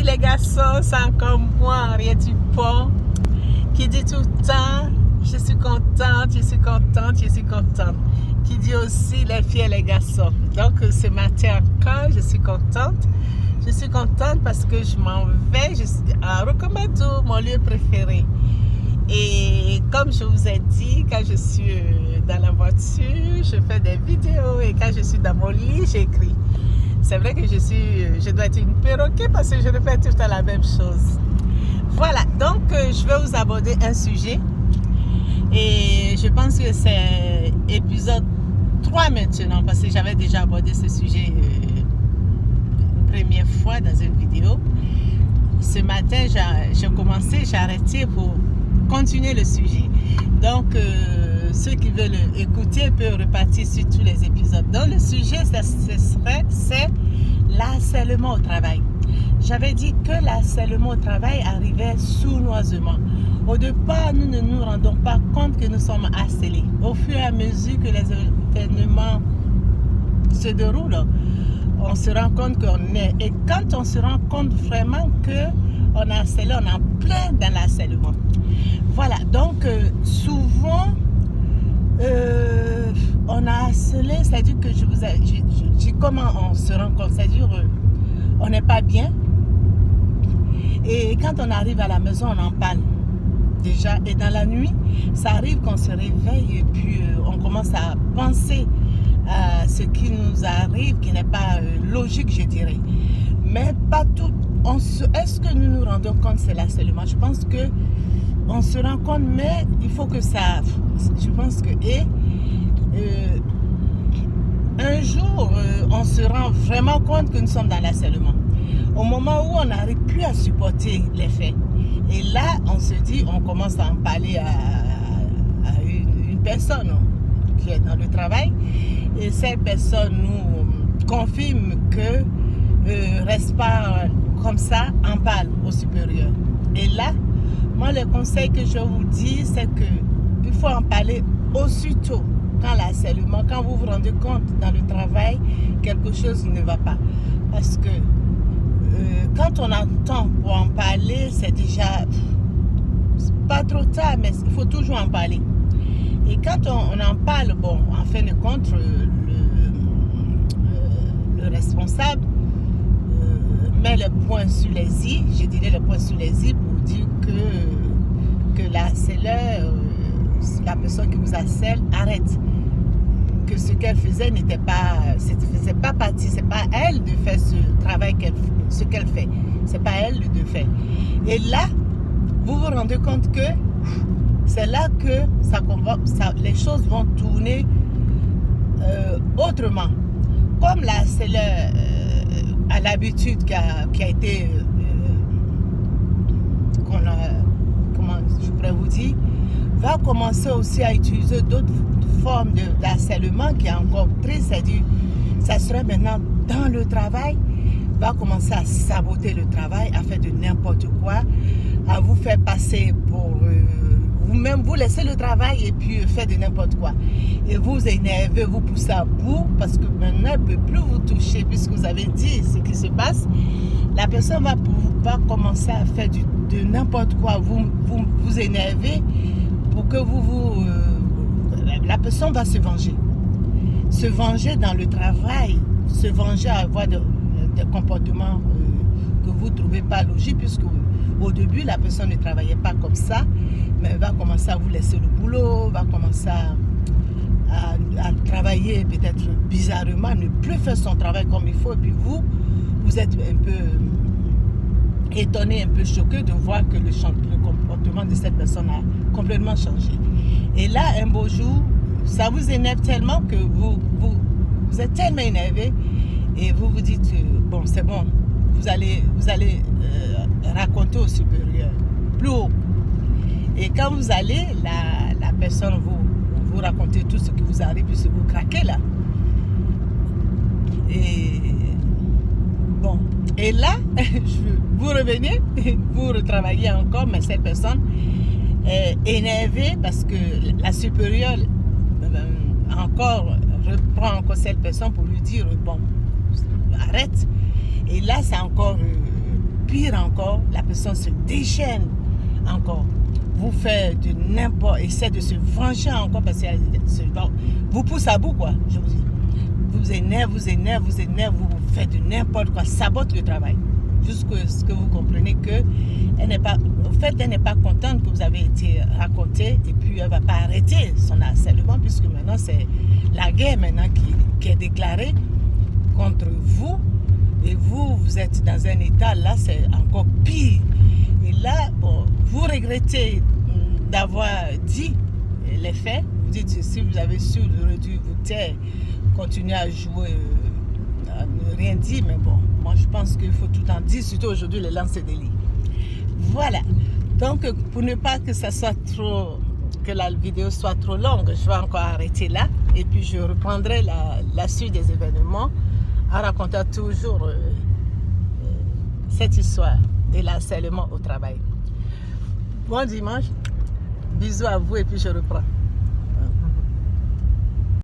les garçons, c'est encore moi, Henriette Dupont, qui dit tout le temps, je suis contente, je suis contente, je suis contente. Qui dit aussi les filles et les garçons. Donc ce matin encore, je suis contente. Je suis contente parce que je m'en vais, je suis à Rocamadour, mon lieu préféré. Et comme je vous ai dit, quand je suis dans la voiture, je fais des vidéos et quand je suis dans mon lit, j'écris. C'est vrai que je dois être une perroquet parce que je répète tout le temps la même chose. Voilà, donc je vais vous aborder un sujet et je pense que c'est épisode 3 maintenant parce que j'avais déjà abordé ce sujet une première fois dans une vidéo. Ce matin, j'ai commencé, j'ai arrêté pour continuer le sujet. Donc, ceux qui veulent écouter peuvent repartir sur tous les épisodes. Donc, le sujet, c'est l'harcèlement au travail. J'avais dit que l'harcèlement au travail arrivait sournoisement. Au départ, nous ne nous rendons pas compte que nous sommes harcelés. Au fur et à mesure que les événements se déroulent, on se rend compte qu'on est. Et quand on se rend compte vraiment qu'on est harcelé, on est en plein dans l'harcèlement. Voilà, donc souvent, on a harcelé, c'est-à-dire que je comment on se rend compte, c'est-à-dire on n'est pas bien. Et quand on arrive à la maison, on en parle déjà. Et dans la nuit, ça arrive qu'on se réveille et puis on commence à penser à ce qui nous arrive, qui n'est pas logique, je dirais. Mais pas tout. Est-ce que nous nous rendons compte que c'est l'harcèlement? Je pense que on se rend compte, mais il faut que ça... Je pense que... un jour, on se rend vraiment compte que nous sommes dans l'harcèlement. Au moment où on n'arrive plus à supporter les faits. Et là, on se dit, on commence à en parler à une personne qui est dans le travail. Et cette personne nous confirme que reste pas comme ça, en parle au supérieur. Et là, moi, le conseil que je vous dis, c'est qu'il faut en parler aussitôt quand l'harcèlement, quand vous vous rendez compte dans le travail, quelque chose ne va pas. Parce que quand on a le temps pour en parler, c'est déjà pas trop tard, mais il faut toujours en parler. Et quand on en parle, bon, en fin de compte, le responsable met le point sur les i, je dirais le point sur les i pour dire que l'harceleur, la personne qui vous harcèle, arrête. Que ce qu'elle faisait n'était pas, c'est pas partie, c'est pas elle de faire ce travail ce qu'elle fait, c'est pas elle de faire. Et là, vous vous rendez compte que c'est là que les choses vont tourner autrement. Comme l'harceleur à l'habitude qui a été comment je pourrais vous dire, va commencer aussi à utiliser d'autres formes d'harcèlement qui est encore très, c'est-à-dire ça serait maintenant dans le travail, va commencer à saboter le travail, à faire de n'importe quoi, à vous faire passer pour vous-même, vous laissez le travail et puis faire de n'importe quoi. Et vous énervez, vous poussez à bout parce que maintenant elle ne peut plus vous toucher puisque vous avez dit ce qui se passe. La personne va commencer à faire de n'importe quoi, vous énervez pour que la personne va se venger. Se venger dans le travail, se venger à avoir des comportements que vous ne trouvez pas logiques puisque au début, la personne ne travaillait pas comme ça, mais elle va commencer à vous laisser le boulot, va commencer à travailler peut-être bizarrement, ne plus faire son travail comme il faut. Et puis vous êtes un peu étonné, un peu choqué de voir que le comportement de cette personne a complètement changé. Et là, un beau jour, ça vous énerve tellement que vous êtes tellement énervé et vous vous dites, bon, c'est bon, vous allez raconter au supérieur, plus haut. Et quand vous allez, la personne vous raconter tout ce qui vous arrive, puis vous craquez là. Et bon, et là, vous revenez, vous retravaillez encore, mais cette personne est énervée parce que la supérieure reprend encore cette personne pour lui dire, bon, arrête. Et là, c'est encore pire encore, la personne se déchaîne encore, vous fait de n'importe, essaie de se venger encore parce qu'elle vous pousse à bout, quoi, je vous dis. Vous énerve, vous faites de n'importe quoi, sabote le travail. Jusqu'à ce que vous compreniez que elle n'est pas contente que vous avez été raconté et puis elle ne va pas arrêter son harcèlement puisque maintenant c'est la guerre maintenant qui est déclarée contre vous et vous êtes dans un état là, c'est encore pire. Et là, bon, vous regrettez d'avoir dit les faits. Vous dites si vous avez su, vous auriez dû vous taire, continuer à jouer, à ne rien dire, mais bon, moi je pense qu'il faut tout en dire, surtout aujourd'hui les lancers des lits. Voilà, donc pour ne pas que ça soit trop, que la vidéo soit trop longue, je vais encore arrêter là et puis je reprendrai la suite des événements en racontant toujours cette histoire de l'harcèlement au travail. Bon dimanche, bisous à vous et puis je reprends.